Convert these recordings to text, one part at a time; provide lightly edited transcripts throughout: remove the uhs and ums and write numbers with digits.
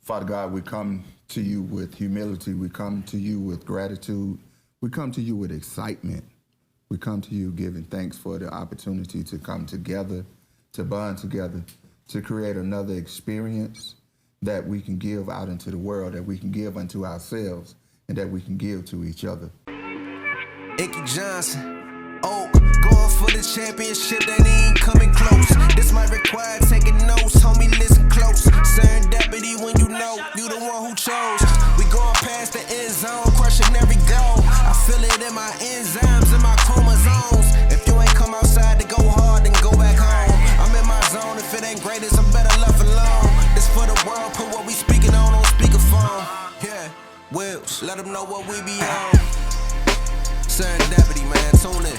Father God, we come to you with humility. We come to you with gratitude. We come to you with excitement. We come to you giving thanks for the opportunity to come together, to bond together, to create another experience that we can give out into the world, that we can give unto ourselves, and that we can give to each other. Inky Johnson, Oak, going for the championship, that ain't coming close. This might require taking notes, homie, listen close. Serendipity when you know you the one who chose. We going past the end zone, crushing every goal. I feel it in my enzymes, in my chromosomes. If you ain't come outside to go hard, then go back home. I'm in my zone, if it ain't greatest, I'm better left alone. This for the world, put what we speaking on speakerphone. Yeah, Wills, let them know what we be on. Serendipity, man, tune in.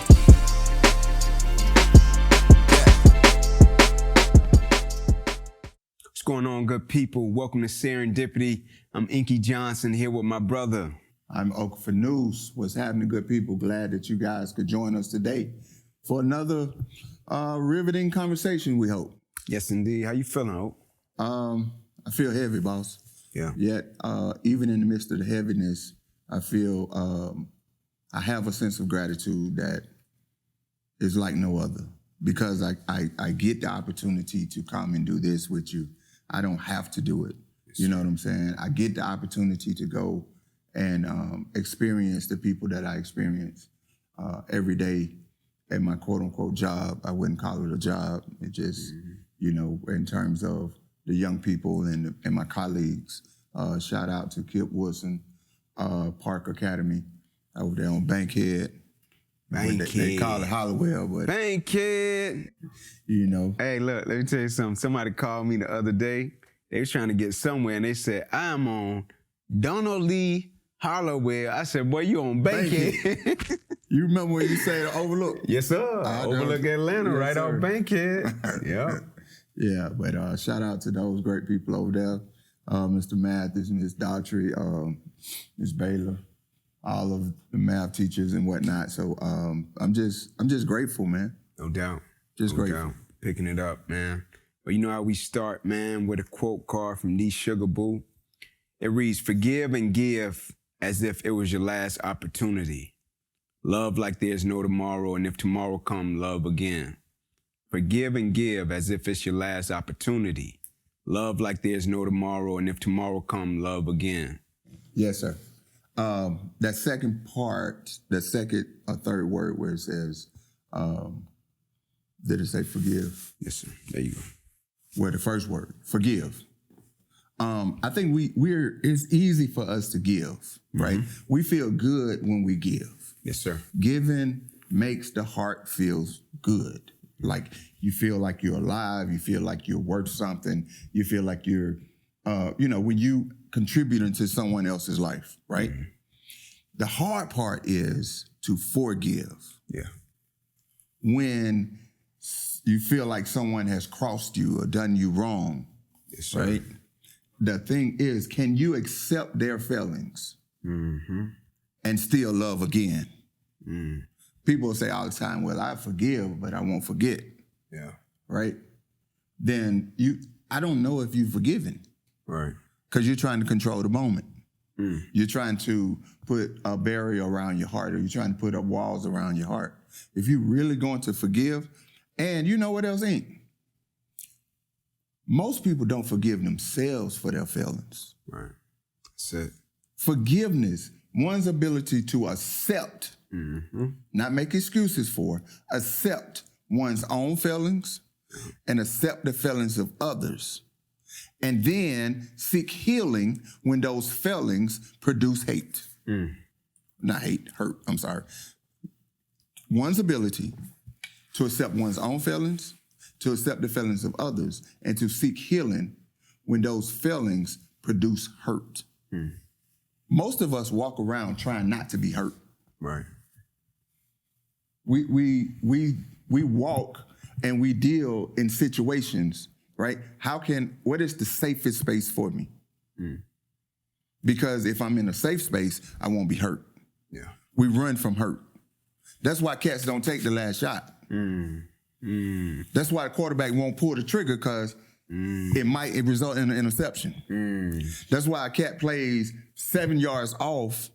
What's going on, good people? Welcome to Serendipity. I'm Inky Johnson here with my brother. I'm Oak for News. What's happening, good people? Glad that you guys could join us today for another riveting conversation, we hope. Yes, indeed. How you feeling, Oak? I feel heavy, boss. Yeah. Yet, even in the midst of the heaviness, I feel I have a sense of gratitude that is like no other, because I get the opportunity to come and do this with you. I don't have to do it. You know what I'm saying? I get the opportunity to go and experience the people that I experience every day at my quote unquote job. I wouldn't call it a job. It just, you know, in terms of the young people and my colleagues. Shout out to Kip Wilson, Park Academy over there on Bankhead. They call it Hollowell, but Bankhead. You know. Hey, look, let me tell you something. Somebody called me the other day. They was trying to get somewhere, and they said, I'm on Donald Lee Hollowell. I said, boy, you on Bankhead. You remember when you say the Overlook? Yes, sir. Overlook Atlanta, yes, right sir. off Bankhead. Yeah. Yeah, but shout out to those great people over there. Mr. Mathis, Ms. Daughtry, Ms. Baylor, all of the math teachers and whatnot. So I'm just grateful, man. No doubt. Just no grateful. Doubt. Picking it up, man. But you know how we start, man, with a quote card from D Sugar Boo. It reads, forgive and give as if it was your last opportunity. Love like there's no tomorrow, and if tomorrow come, love again. Forgive and give as if it's your last opportunity. Love like there's no tomorrow, and if tomorrow come, love again. Yes, sir. That second part, the second or third word where it says, did it say forgive? Yes, sir. There you go. Where the first word, forgive. I think it's easy for us to give, right? We feel good when we give. Yes, sir. Giving makes the heart feels good. Like you feel like you're alive, you feel like you're worth something, you feel like you're, when you contributing to someone else's life, right? The hard part is to forgive. Yeah. When you feel like someone has crossed you or done you wrong, Yes, sir. right? The thing is, can you accept their feelings and still love again? People say all the time, well, I forgive, but I won't forget. Yeah. Right? Then I don't know if you've forgiven. Right. Because you're trying to control the moment. You're trying to put a barrier around your heart, or you're trying to put up walls around your heart. If you're really going to forgive, and you know what else ain't? Most people don't forgive themselves for their feelings. Right. That's it. Forgiveness, one's ability to accept, not make excuses for, accept one's own feelings and accept the feelings of others. And then seek healing when those feelings produce hate. Not hate, hurt, I'm sorry. One's ability to accept one's own feelings, to accept the feelings of others, and to seek healing when those feelings produce hurt. Most of us walk around trying not to be hurt. Right. We walk and we deal in situations, right? What is the safest space for me? Because if I'm in a safe space, I won't be hurt. Yeah. We run from hurt. That's why cats don't take the last shot. That's why the quarterback won't pull the trigger, because it might result in an interception. That's why a cat plays 7 yards off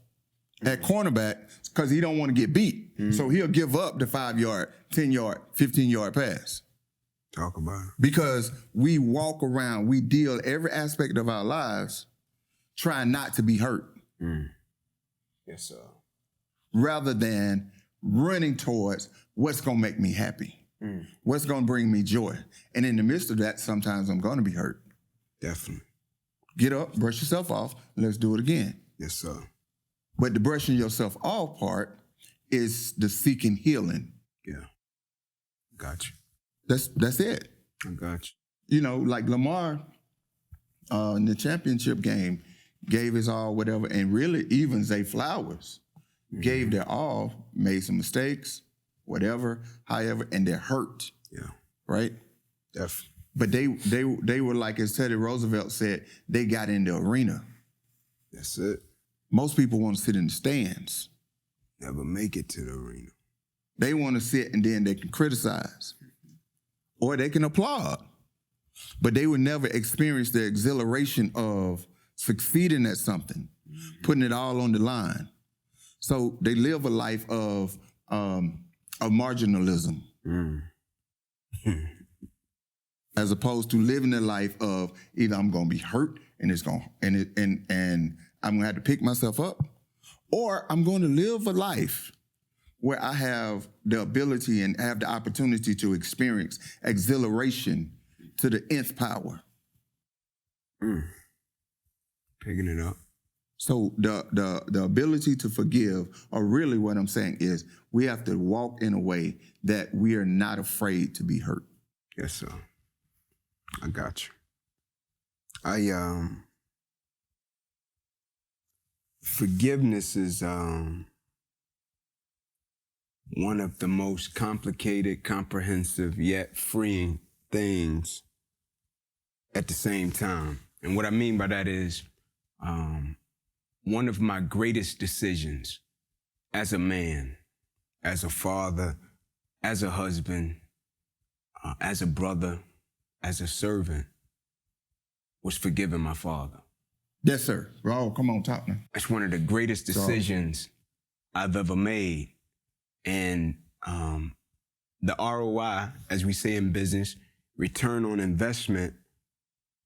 at cornerback, because he don't want to get beat. So he'll give up the 5-yard, 10-yard, 15-yard pass. Talk about it. Because we walk around, we deal every aspect of our lives trying not to be hurt. Yes, sir. Rather than running towards what's going to make me happy. What's going to bring me joy. And in the midst of that, sometimes I'm going to be hurt. Definitely. Get up, brush yourself off, let's do it again. Yes, sir. But the brushing yourself off part is the seeking healing. Yeah. Got you. That's it. I got You know, like Lamar in the championship game gave his all, whatever, and really even Zay Flowers gave their all, made some mistakes, whatever, however, and they're hurt. Yeah. Right? Definitely. But they were like, as Teddy Roosevelt said, they got in the arena. That's it. Most people want to sit in the stands. Never make it to the arena. They want to sit and then they can criticize. Or they can applaud. But they would never experience the exhilaration of succeeding at something, putting it all on the line. So they live a life of marginalism. As opposed to living a life of either I'm gonna be hurt and and I'm gonna have to pick myself up, or I'm gonna live a life where I have the ability and have the opportunity to experience exhilaration to the nth power. Picking it up. So the ability to forgive, or really what I'm saying is, we have to walk in a way that we are not afraid to be hurt. Yes, sir. I got you. Forgiveness is one of the most complicated, comprehensive, yet freeing things at the same time. And what I mean by that is, one of my greatest decisions as a man, as a father, as a husband, as a brother, as a servant, was forgiving my father. Yes, sir. Oh, come on, top now. It's one of the greatest decisions I've ever made. And the ROI, as we say in business, return on investment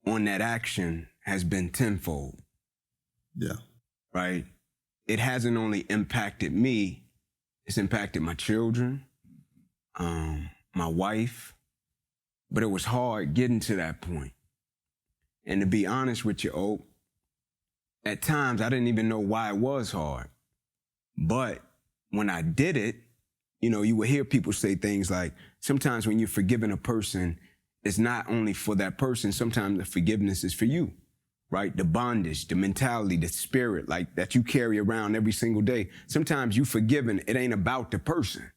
on that action has been tenfold. Yeah. Right? It hasn't only impacted me, it's impacted my children, my wife, but it was hard getting to that point. And to be honest with you, Oak, at times I didn't even know why it was hard. But when I did it, you know, you would hear people say things like, sometimes when you're forgiving a person, it's not only for that person, sometimes the forgiveness is for you, right? The bondage, the mentality, the spirit, like that you carry around every single day. Sometimes you forgiving, it ain't about the person.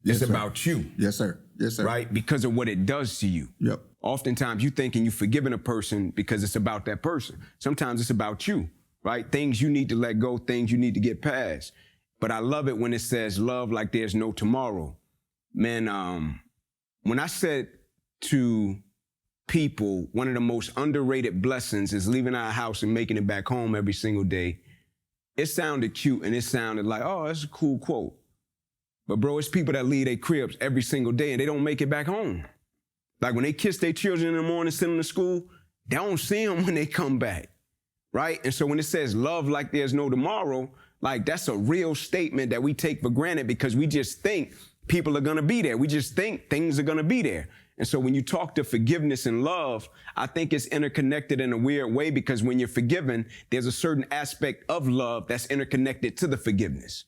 Yes, It's sir. about you. Yes, sir. Yes, sir. Right? Because of what it does to you. Yep. Oftentimes you thinking you forgiving a person because it's about that person. Sometimes it's about you, right? Things you need to let go, things you need to get past. But I love it when it says love like there's no tomorrow. Man, when I said to people, one of the most underrated blessings is leaving our house and making it back home every single day, it sounded cute and it sounded like, oh, that's a cool quote. But bro, it's people that leave their cribs every single day and they don't make it back home. Like when they kiss their children in the morning, send them to school, they don't see them when they come back, right? And so when it says love like there's no tomorrow, like that's a real statement that we take for granted because we just think people are gonna be there. We just think things are gonna be there. And so when you talk to forgiveness and love, I think it's interconnected in a weird way because when you're forgiven, there's a certain aspect of love that's interconnected to the forgiveness.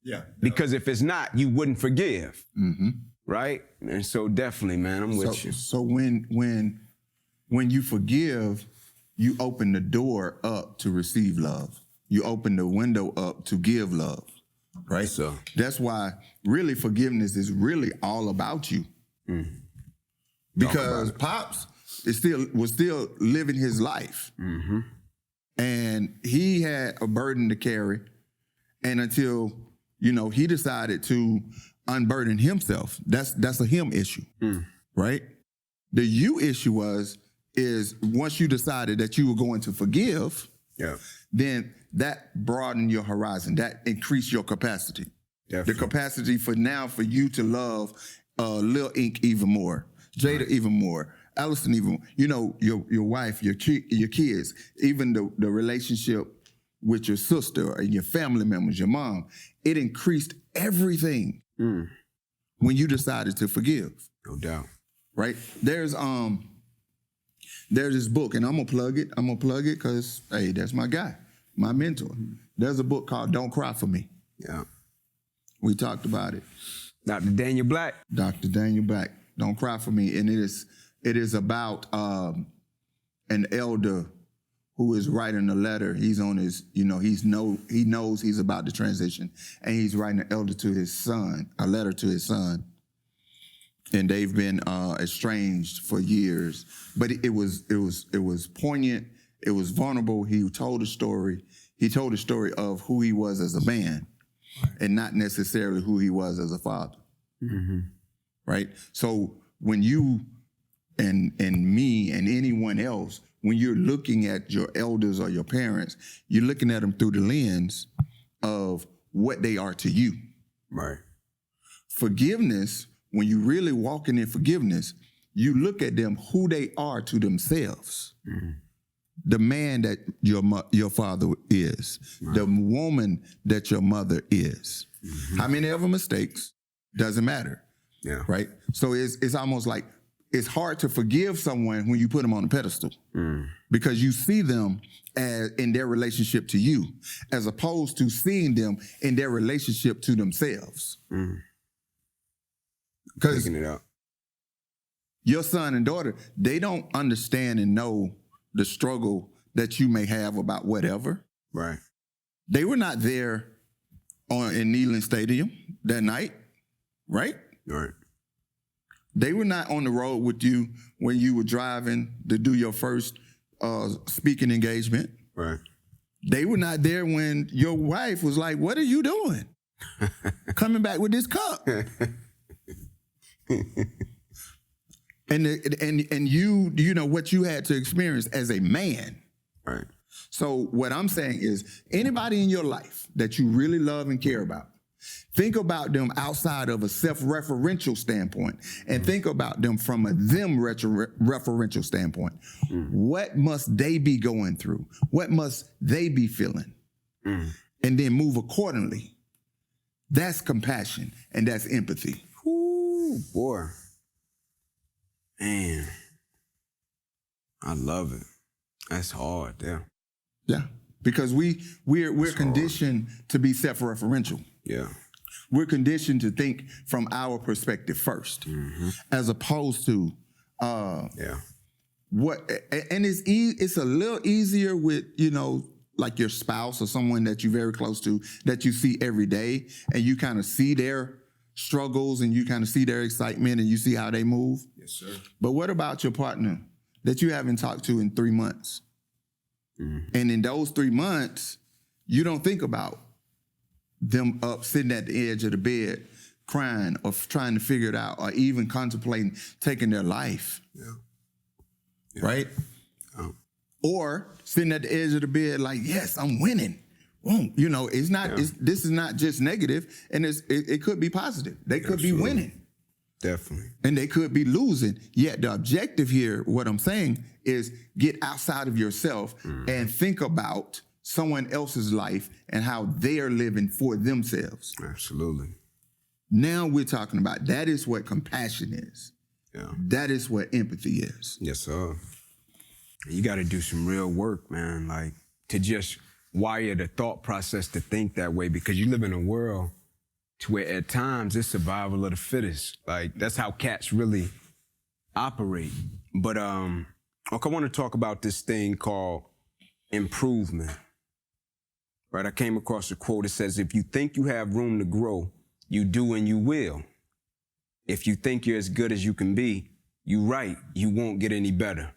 Yeah. Because if it's not, you wouldn't forgive. Mm-hmm. Right? And so definitely, man, I'm with you. So when you forgive, you open the door up to receive love. You open the window up to give love. Right? So That's why really forgiveness is really all about you. Because Pops was still living his life. Mm-hmm. And he had a burden to carry. And until, he decided to unburden himself. That's a him issue, right? The you issue was is once you decided that you were going to forgive, then that broadened your horizon. That increased your capacity. Definitely. The capacity for you to love Lil Ink even more, Jada even more, Allison even more. Your wife, your kids, even the relationship with your sister and your family members, your mom. It increased everything when you decided to forgive. No doubt. Right? There's this book, and I'm gonna plug it. Because hey, that's my guy, my mentor. There's a book called Don't Cry for Me. Yeah. We talked about it. Dr. Daniel Black. Dr. Daniel Black. Don't Cry for Me. And it is about an elder who is writing a letter. He's on his, he knows he's about to transition, and he's writing a letter to his son. And they've been estranged for years. But it was poignant. It was vulnerable. He told a story. He told a story of who he was as a man, and not necessarily who he was as a father. Mm-hmm. Right? So when you and me and anyone else, when you're looking at your elders or your parents, you're looking at them through the lens of what they are to you. Right. Forgiveness, when you're really walking in forgiveness, you look at them who they are to themselves. Mm-hmm. The man that your father is, right. The woman that your mother is. Mm-hmm. How many of them mistakes? Doesn't matter. Yeah. Right? So it's almost like it's hard to forgive someone when you put them on a pedestal because you see them as in their relationship to you, as opposed to seeing them in their relationship to themselves. Because your son and daughter, they don't understand and know the struggle that you may have about whatever. Right. They were not there in Neyland Stadium that night, right? Right. They were not on the road with you when you were driving to do your first speaking engagement. Right. They were not there when your wife was like, "What are you doing? Coming back with this cup?" And you know what you had to experience as a man. Right. So what I'm saying is anybody in your life that you really love and care about, think about them outside of a self-referential standpoint and think about them from a them-referential standpoint. What must they be going through? What must they be feeling? And then move accordingly. That's compassion and that's empathy. Ooh, boy. Man, I love it. That's hard, yeah. Yeah, because we're conditioned to be self-referential. Yeah. We're conditioned to think from our perspective first, as opposed to what. And it's a little easier with like your spouse or someone that you're very close to that you see every day, and you kind of see their struggles and you kind of see their excitement and you see how they move. Yes, sir. But what about your partner that you haven't talked to in 3 months? And in those 3 months, you don't think about them up sitting at the edge of the bed crying or trying to figure it out or even contemplating taking their life. Yeah. Right? Or sitting at the edge of the bed like, yes, I'm winning. It's not. This is not just negative, and it could be positive. They could be winning, definitely, and they could be losing. Yet the objective here, what I'm saying, is get outside of yourself and think about someone else's life and how they are living for themselves. Absolutely. Now we're talking about that is what compassion is. Yeah. That is what empathy is. Yes, sir. You got to do some real work, man. Like to just wire the thought process to think that way, because you live in a world to where at times it's survival of the fittest. Like that's how cats really operate. But I want to talk about this thing called improvement. Right? I came across a quote that says, if you think you have room to grow, you do and you will. If you think you're as good as you can be, you're right, you won't get any better.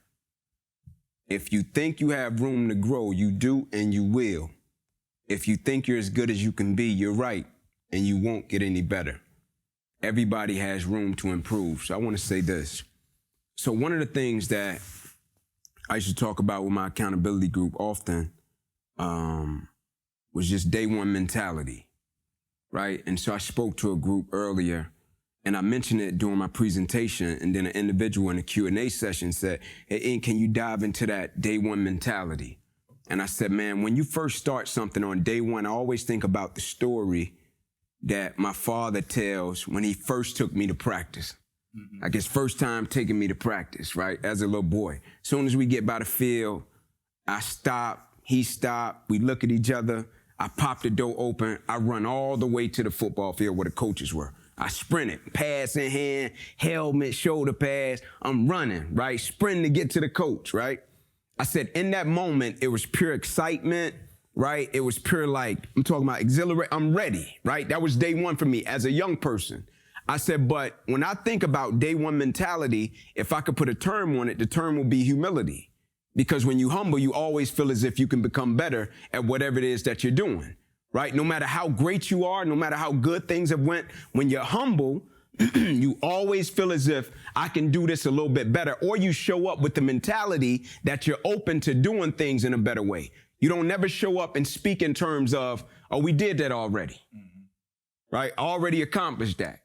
If you think you have room to grow, you do and you will. If you think you're as good as you can be, you're right, and you won't get any better. Everybody has room to improve. So I want to say this. So one of the things that I used to talk about with my accountability group often was just day one mentality, right? And so I spoke to a group earlier, and I mentioned it during my presentation, and then an individual in the Q&A session said, hey, Ink, can you dive into that day one mentality? And I said, man, when you first start something on day one, I always think about the story that my father tells when he first took me to practice. Like his first time taking me to practice, right, as a little boy. As soon as we get by the field, I stop, he stop, we look at each other, I pop the door open, I run all the way to the football field where the coaches were. I sprinted, pass in hand, helmet, shoulder pads, I'm running, right, sprinting to get to the coach, right? I said in that moment, it was pure excitement, right? It was pure like, I'm talking about exhilarate, I'm ready, right? That was day one for me as a young person. I said, but when I think about day one mentality, if I could put a term on it, the term would be humility. Because when you humble, you always feel as if you can become better at whatever it is that you're doing, right? No matter how great you are, no matter how good things have went, when you're humble, you always feel as if I can do this a little bit better, or you show up with the mentality that you're open to doing things in a better way. You don't never show up and speak in terms of, oh, we did that already, right? Already accomplished that.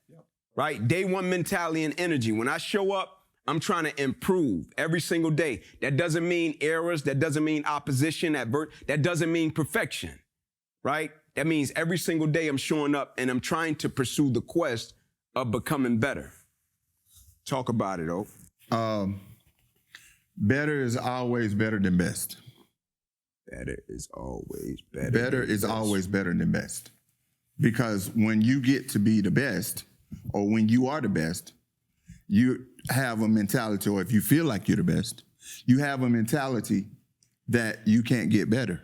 Right? Day one mentality and energy. When I show up, I'm trying to improve every single day. That doesn't mean errors. That doesn't mean opposition. That doesn't mean perfection. Right? That means every single day I'm showing up and I'm trying to pursue the quest of becoming better. Talk about it, Oak. Better is always better than best. Better is always better. Better is always better than best. Because when you get to be the best, or when you are the best, you have a mentality, or if you feel like you're the best, you have a mentality that you can't get better.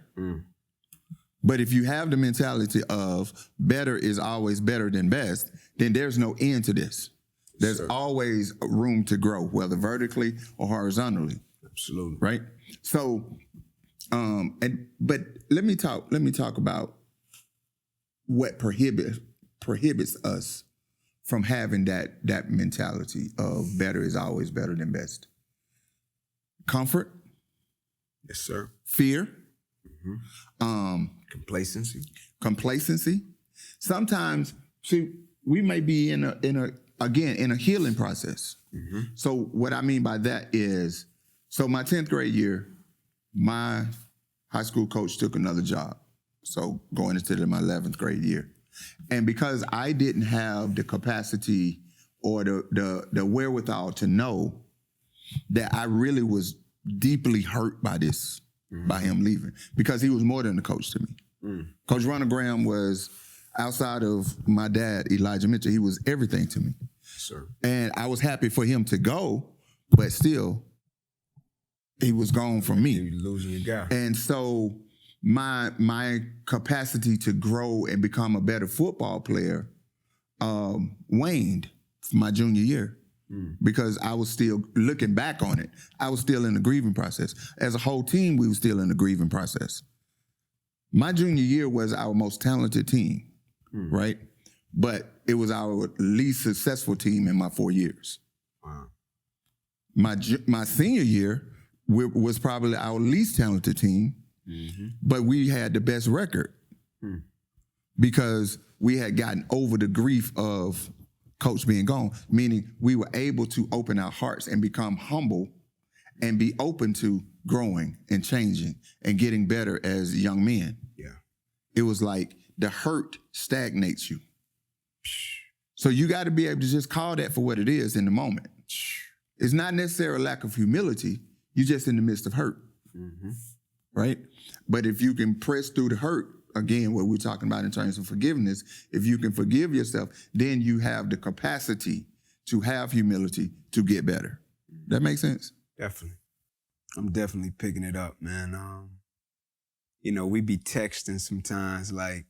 But if you have the mentality of better is always better than best, then there's no end to this. There's always room to grow, whether vertically or horizontally. Absolutely. Right? So, but let me talk about what prohibits us from having that mentality of better is always better than best. Comfort. Yes, sir. Fear. Complacency. Sometimes, see, we may be in a healing process. So what I mean by that is, so my 10th grade year, my high school coach took another job. So going into my 11th grade year. And because I didn't have the capacity or the wherewithal to know that I really was deeply hurt by this, by him leaving, because he was more than a coach to me. Coach Ronald Graham was, outside of my dad, Elijah Mitchell, he was everything to me. Sir. And I was happy for him to go, but still, he was gone from me. You're losing your guy. And so my capacity to grow and become a better football player waned my junior year because I was still, looking back on it, I was still in the grieving process. As a whole team, we were still in the grieving process. My junior year was our most talented team, right? But it was our least successful team in my 4 years. Wow. My senior year was probably our least talented team, but we had the best record because we had gotten over the grief of coach being gone, meaning we were able to open our hearts and become humble and be open to growing and changing and getting better as young men. Yeah. It was like the hurt stagnates you. So you got to be able to just call that for what it is in the moment. It's not necessarily a lack of humility. You're just in the midst of hurt, right? But if you can press through the hurt, again, what we're talking about in terms of forgiveness, if you can forgive yourself, then you have the capacity to have humility to get better. That makes sense? Definitely. I'm definitely picking it up, man. You know, we be texting sometimes, like,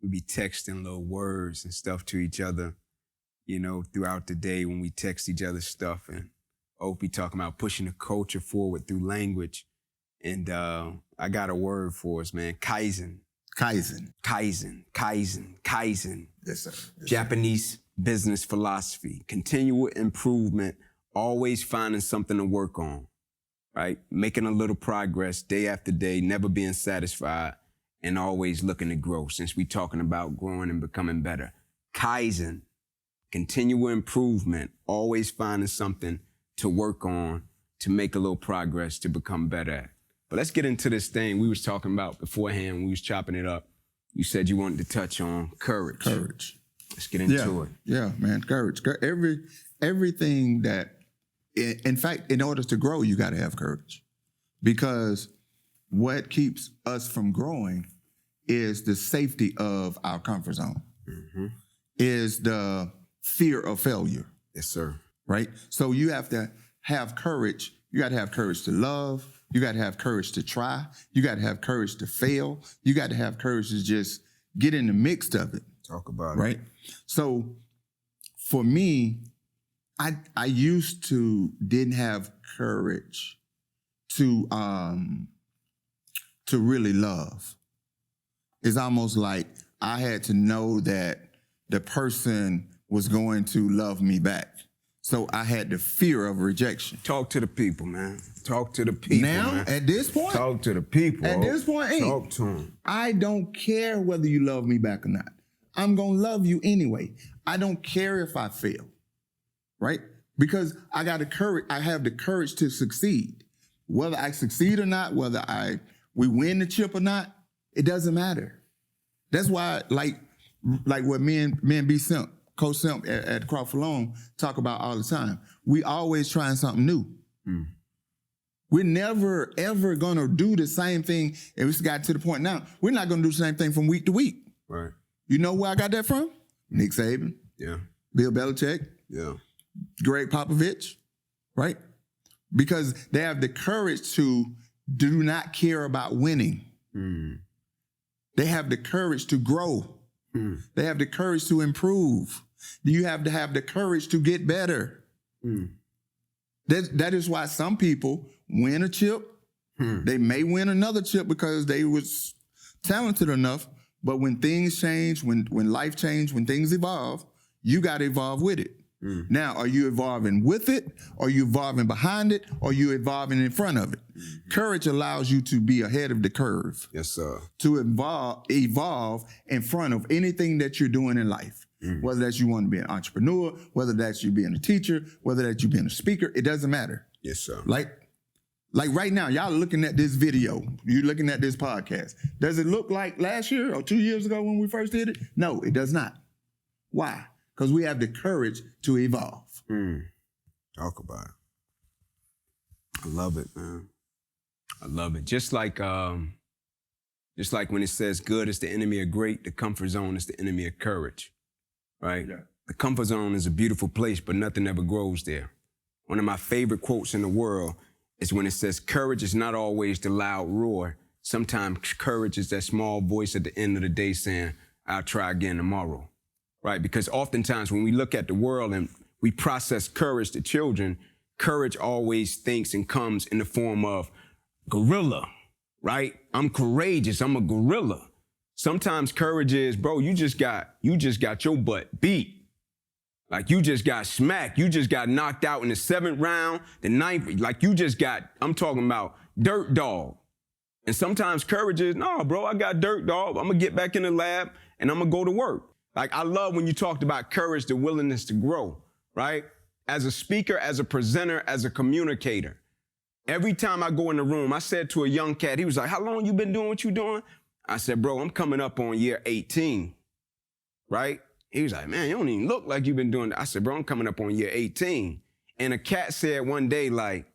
we be texting little words and stuff to each other, you know, throughout the day when we text each other stuff. And Oak be talking about pushing the culture forward through language. And I got a word for us, man. Kaizen. Kaizen. Kaizen. Kaizen. Kaizen. Yes, sir. Yes, Japanese business philosophy. Continual improvement, always finding something to work on. right? Making a little progress day after day, never being satisfied, and always looking to grow, since we're talking about growing and becoming better. Kaizen, continual improvement, always finding something to work on, to make a little progress, to become better at. But let's get into this thing we was talking about beforehand when we was chopping it up. You said you wanted to touch on courage. Courage. Let's get into it. Yeah, man, courage. Everything that, in fact, in order to grow, you got to have courage. Because what keeps us from growing is the safety of our comfort zone, is the fear of failure. Yes, sir. Right? So you have to have courage. You got to have courage to love. You got to have courage to try. You got to have courage to fail. You got to have courage to just get in the mix of it. Talk about right? So for me, I used to didn't have courage to really love. It's almost like I had to know that the person was going to love me back. So I had the fear of rejection. Talk to the people, man. Talk to the people, now, man. at this point, Talk to the people. at this point, hey, talk to them. I don't care whether you love me back or not. I'm going to love you anyway. I don't care if I fail, right? Because I got the courage, I have the courage to succeed. Whether I succeed or not, whether we win the chip or not, it doesn't matter. That's why, like what me and B Simp, Coach Simp at Crawford Loan talk about all the time. We always trying something new. We're never, ever going to do the same thing. And it's got to the point now, we're not going to do the same thing from week to week. Right. You know where I got that from? Nick Saban. Yeah. Bill Belichick. Yeah. Greg Popovich. Right? Because they have the courage to do not care about winning. They have the courage to grow. They have the courage to improve. You have to have the courage to get better. That is why some people win a chip. They may win another chip because they was talented enough, but when things change, when life change, when things evolve, you got to evolve with it. Now, are you evolving with it? Are you evolving behind it? Or are you evolving in front of it? Courage allows you to be ahead of the curve. Yes, sir. To evolve in front of anything that you're doing in life. Whether that's you want to be an entrepreneur, whether that's you being a teacher, whether that's you being a speaker, it doesn't matter. Yes, sir. Like right now, y'all looking at this video, you're looking at this podcast. Does it look like last year or 2 years ago when we first did it? No, it does not. Why? Because we have the courage to evolve. Talk about it. I love it, man. I love it. Just like when it says good is the enemy of great, the comfort zone is the enemy of courage, right? Yeah. The comfort zone is a beautiful place, but nothing ever grows there. One of my favorite quotes in the world is when it says, courage is not always the loud roar. Sometimes courage is that small voice at the end of the day saying, I'll try again tomorrow. Right? Because oftentimes when we look at the world and we process courage to children, courage always thinks and comes in the form of gorilla, right? I'm courageous. I'm a gorilla. Sometimes courage is, bro, you just got your butt beat. Like you just got smacked. You just got knocked out in the 7th round, the 9th. Like I'm talking about dirt dog. And sometimes courage is, no, bro, I got dirt dog. I'm going to get back in the lab and I'm going to go to work. Like, I love when you talked about courage, the willingness to grow, right? As a speaker, as a presenter, as a communicator. Every time I go in the room, I said to a young cat, he was like, how long you been doing what you doing? I said, bro, I'm coming up on year 18, right? He was like, man, you don't even look like you've been doing that. I said, bro, I'm coming up on year 18. And a cat said one day, like,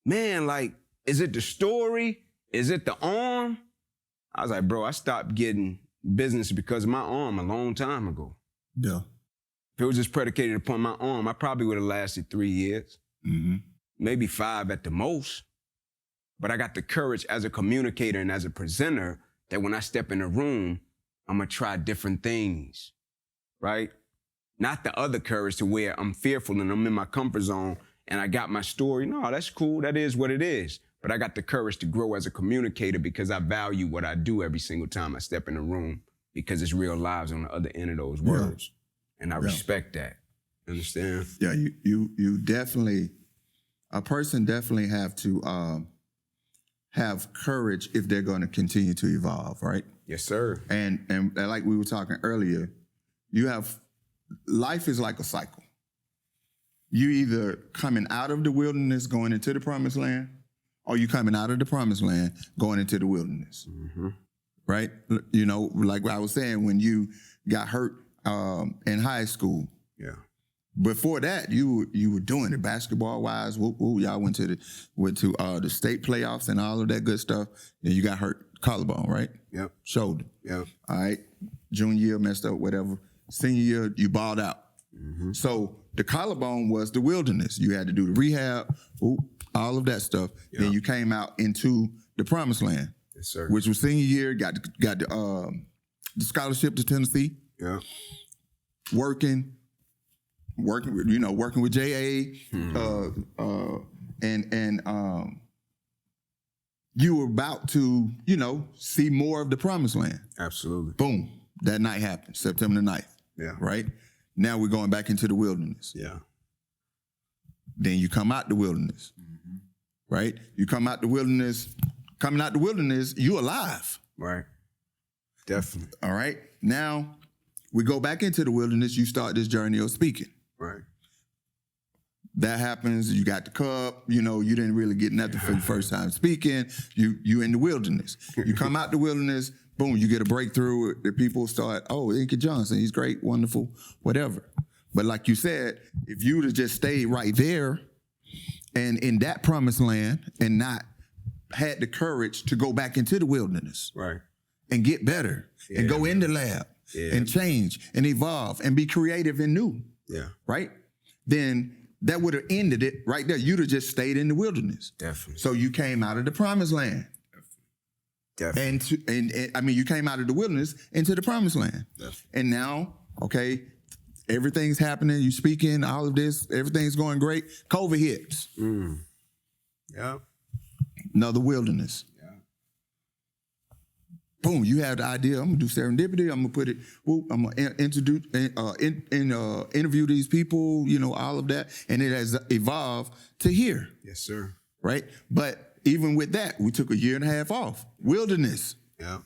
man, like, is it the story? Is it the arm? I was like, bro, I stopped getting business because of my arm a long time ago. Yeah. If it was just predicated upon my arm, I probably would have lasted 3 years, maybe 5 at the most. But I got the courage as a communicator and as a presenter that when I step in a room, I'm going to try different things, right? Not the other courage to where I'm fearful and I'm in my comfort zone and I got my story. No, that's cool. That is what it is. But I got the courage to grow as a communicator because I value what I do every single time I step in a room because it's real lives on the other end of those words. And I respect that. Understand? Yeah, you definitely a person definitely have to have courage if they're going to continue to evolve, right? Yes, sir. And like we were talking earlier, life is like a cycle. You either coming out of the wilderness going into the promised land, or you coming out of the promised land going into the wilderness, right? You know, like I was saying, when you got hurt in high school. Yeah. Before that, you were doing it basketball wise. Y'all went to the state playoffs and all of that good stuff. And you got hurt, collarbone, right? Yep. Shoulder. Yep. All right. Junior year messed up, whatever. Senior year, you balled out. So the collarbone was the wilderness. You had to do the rehab, all of that stuff. Yep. Then you came out into the promised land. Yes, sir. Which was senior year. Got the scholarship to Tennessee. Yeah. Working with JA, and you were about to, see more of the promised land. Absolutely. Boom, that night happened, September the 9th. Yeah. Right? Now we're going back into the wilderness. Yeah. Then you come out the wilderness, right? You come out the wilderness, you alive. Right. Definitely. All right? Now we go back into the wilderness, you start this journey of speaking. Right. That happens. You got the cup. You didn't really get nothing for your first time speaking. You in the wilderness. You come out the wilderness. Boom. You get a breakthrough. The people start. Oh, Inky Johnson. He's great, wonderful, whatever. But like you said, if you would have just stayed right there, and in that promised land, and not had the courage to go back into the wilderness, Right. and get better, and go in the lab, and change, and evolve, and be creative and new. Yeah. Right? Then that would have ended it right there. You'd have just stayed in the wilderness. Definitely. So you came out of the promised land. Definitely. And you came out of the wilderness into the promised land. Definitely. And now, okay, everything's happening. You speaking, all of this, everything's going great. COVID hits. Yeah. Another wilderness. Boom, you have the idea, I'm gonna do serendipity, I'm gonna put it, I'm gonna introduce, interview these people, all of that, and it has evolved to here. Yes, sir. Right? But even with that, we took a year and a half off. Wilderness. Yeah.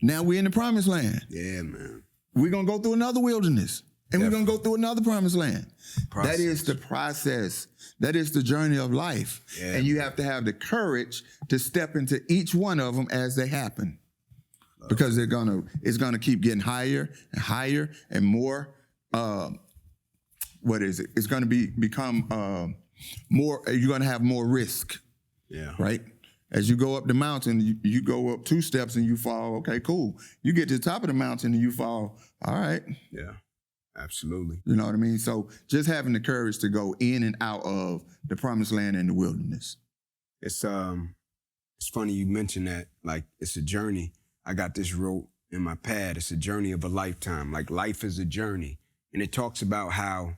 Now we're in the promised land. Yeah, man. We're gonna go through another wilderness. And we're gonna go through another promised land. Process. That is the process. That is the journey of life. Yeah. And you have to have the courage to step into each one of them as they happen. Because it's gonna keep getting higher and higher and more. It's gonna become more. You're gonna have more risk. Yeah. Right. As you go up the mountain, you go up 2 steps and you fall. Okay, cool. You get to the top of the mountain and you fall. All right. Yeah. Absolutely. You know what I mean? So just having the courage to go in and out of the promised land and the wilderness. It's funny you mentioned that. Like, it's a journey. I got this wrote in my pad. It's a journey of a lifetime. Like, life is a journey. And it talks about how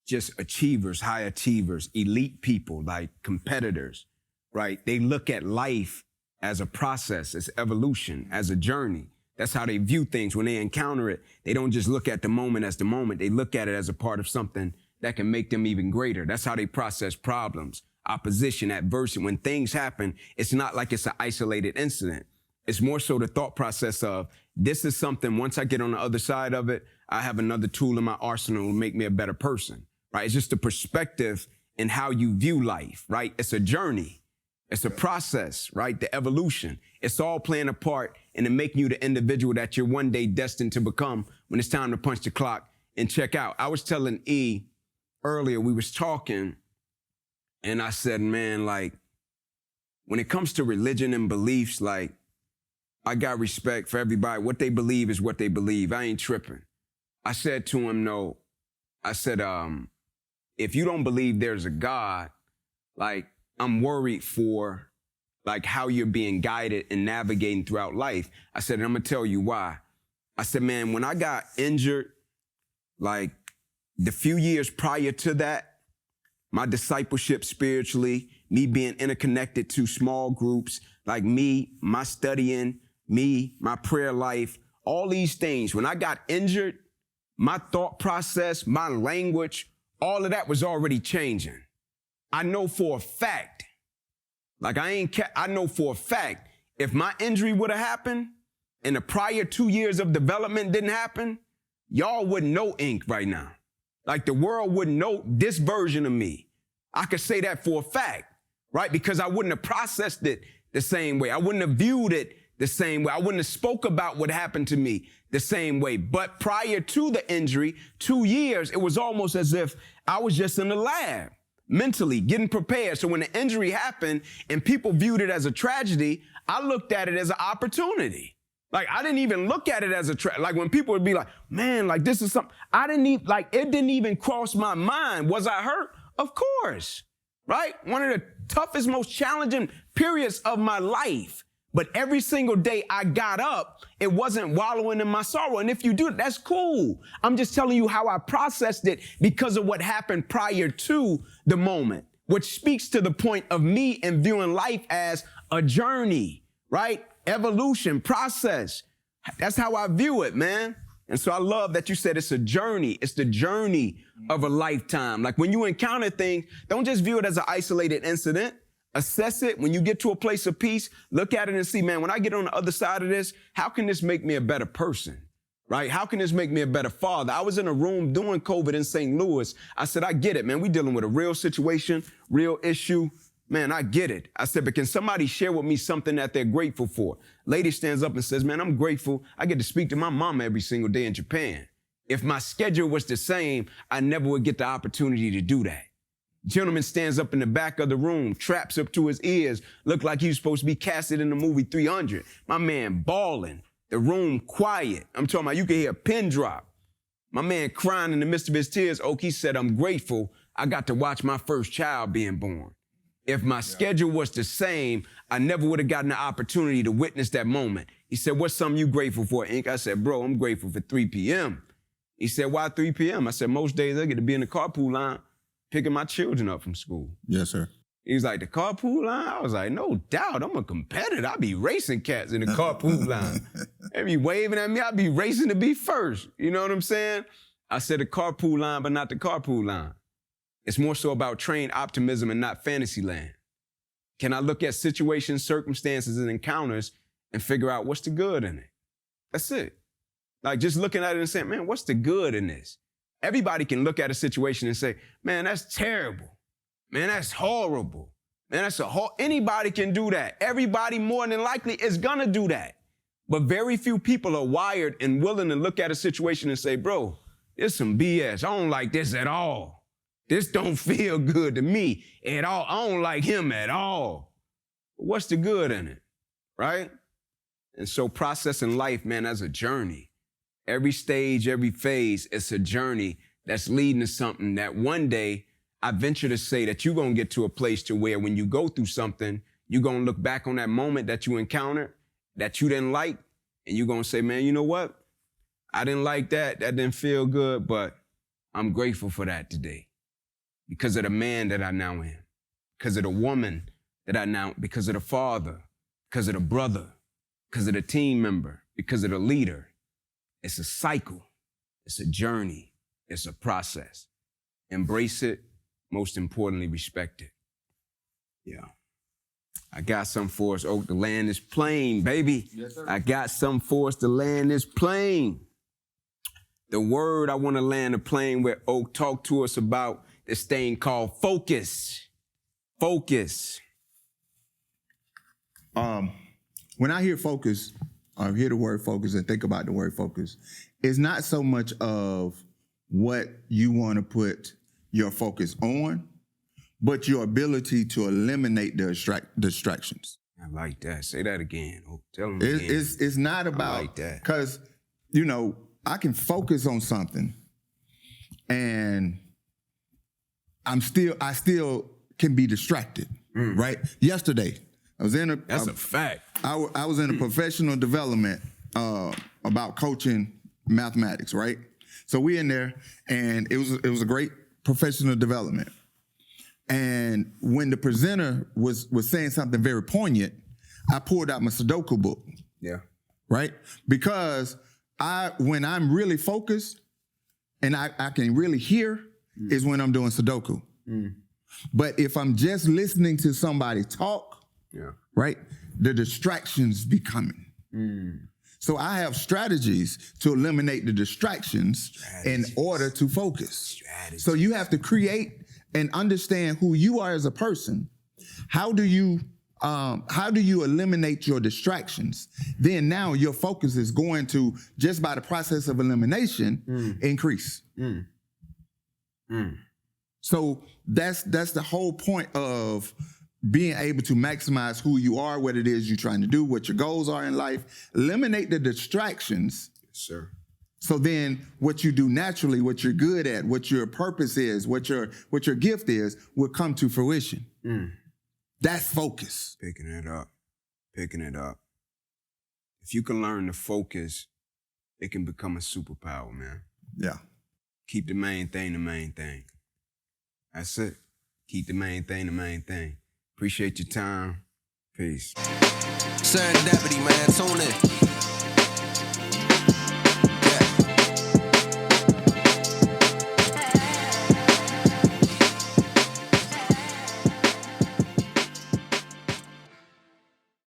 just achievers, high achievers, elite people, like competitors, right? They look at life as a process, as evolution, as a journey. That's how they view things. When they encounter it, they don't just look at the moment as the moment. They look at it as a part of something that can make them even greater. That's how they process problems, opposition, adversity. When things happen, it's not like it's an isolated incident. It's more so the thought process of, this is something, once I get on the other side of it, I have another tool in my arsenal to make me a better person, right? It's just the perspective and how you view life, right? It's a journey. It's a process, right? The evolution. It's all playing a part in making you the individual that you're one day destined to become when it's time to punch the clock and check out. I was telling E earlier, we was talking, and I said, man, like, when it comes to religion and beliefs, like, I got respect for everybody. What they believe is what they believe. I ain't tripping. I said to him, no. I said, if you don't believe there's a God, like, I'm worried for, like, how you're being guided and navigating throughout life. I said, and I'm gonna tell you why. I said, man, when I got injured, like, the few years prior to that, my discipleship spiritually, me being interconnected to small groups, like me, my studying, me, my prayer life, all these things. When I got injured, my thought process, my language, all of that was already changing. I know for a fact, I know for a fact, if my injury would have happened and the prior 2 years of development didn't happen, y'all wouldn't know Ink right now. Like the world wouldn't know this version of me. I could say that for a fact, right? Because I wouldn't have processed it the same way. I wouldn't have viewed it the same way. I wouldn't have spoke about what happened to me the same way. But prior to the injury, 2 years, it was almost as if I was just in the lab, mentally getting prepared. So when the injury happened and people viewed it as a tragedy, I looked at it as an opportunity. Like, I didn't even look at it as like when people would be like, man, like this is something, it didn't even cross my mind. Was I hurt? Of course, right? One of the toughest, most challenging periods of my life. But every single day I got up, it wasn't wallowing in my sorrow. And if you do, that's cool. I'm just telling you how I processed it because of what happened prior to the moment, which speaks to the point of me and viewing life as a journey, right? Evolution, process. That's how I view it, man. And so I love that you said it's a journey. It's the journey of a lifetime. Like when you encounter things, don't just view it as an isolated incident. Assess it. When you get to a place of peace, look at it and see, man, when I get on the other side of this, how can this make me a better person, right? How can this make me a better father? I was in a room during COVID in St. Louis. I said, I get it, man. We dealing with a real situation, real issue. Man, I get it. I said, but can somebody share with me something that they're grateful for? Lady stands up and says, man, I'm grateful. I get to speak to my mama every single day in Japan. If my schedule was the same, I never would get the opportunity to do that. Gentleman stands up in the back of the room, traps up to his ears, looked like he was supposed to be casted in the movie 300. My man bawling, the room quiet. I'm talking about you can hear a pin drop. My man crying in the midst of his tears. Oak, he said, I'm grateful I got to watch my first child being born. If my schedule was the same, I never would have gotten the opportunity to witness that moment. He said, what's something you grateful for, Ink? I said, bro, I'm grateful for 3 p.m. He said, why 3 p.m.? I said, most days I get to be in the carpool line picking my children up from school. Yes, sir. He was like, the carpool line? I was like, no doubt, I'm a competitor. I be racing cats in the carpool line. They be waving at me, I be racing to be first. You know what I'm saying? I said the carpool line, but not the carpool line. It's more so about trained optimism and not fantasy land. Can I look at situations, circumstances, and encounters and figure out what's the good in it? That's it. Like just looking at it and saying, man, what's the good in this? Everybody can look at a situation and say, man, that's terrible. Man, that's horrible. Man, anybody can do that. Everybody more than likely is gonna do that. But very few people are wired and willing to look at a situation and say, bro, there's some BS. I don't like this at all. This don't feel good to me at all. I don't like him at all. But what's the good in it, right? And so processing life, man, as a journey. Every stage, every phase, it's a journey that's leading to something that one day, I venture to say that you're going to get to a place to where when you go through something, you're going to look back on that moment that you encountered, that you didn't like, and you're going to say, man, you know what? I didn't like that. That didn't feel good, but I'm grateful for that today. Because of the man that I now am, because of the woman that I now, because of the father, because of the brother, because of the team member, because of the leader. It's a cycle. It's a journey. It's a process. Embrace it. Most importantly, respect it. Yeah. I got something for us, Oak. The land is plain, baby. Yes, sir. I got something for us. The land is plain. The word I want to land the plane with, Oak, talk to us about this thing called focus. Focus. When I hear focus, or hear the word focus and think about the word focus, it's not so much of what you want to put your focus on, but your ability to eliminate the distractions. I like that. Say that again. Oh, tell them It's, again. it's not about, I like that. Because, you know, I can focus on something and I still can be distracted, right? Yesterday, I was in That's a fact. I was in a professional development about coaching mathematics, right? So we in there, and it was a great professional development. And when the presenter was saying something very poignant, I pulled out my Sudoku book. Yeah. Right? Because when I'm really focused and I can really hear is when I'm doing Sudoku. But if I'm just listening to somebody talk, right, the distractions be coming. So I have strategies to eliminate the distractions in order to focus. So you have to create and understand who you are as a person. How do you eliminate your distractions? Then now your focus is going to, just by the process of elimination, increase. So that's the whole point of being able to maximize who you are, what it is you're trying to do, what your goals are in life. Eliminate the distractions. Yes, sir. So then what you do naturally, what you're good at, what your purpose is, what your gift is, will come to fruition. That's focus. Picking it up. If you can learn to focus, it can become a superpower, man. Yeah. Keep the main thing the main thing. That's it. Keep the main thing the main thing. Appreciate your time. Peace. Serendipity, man. Tune in.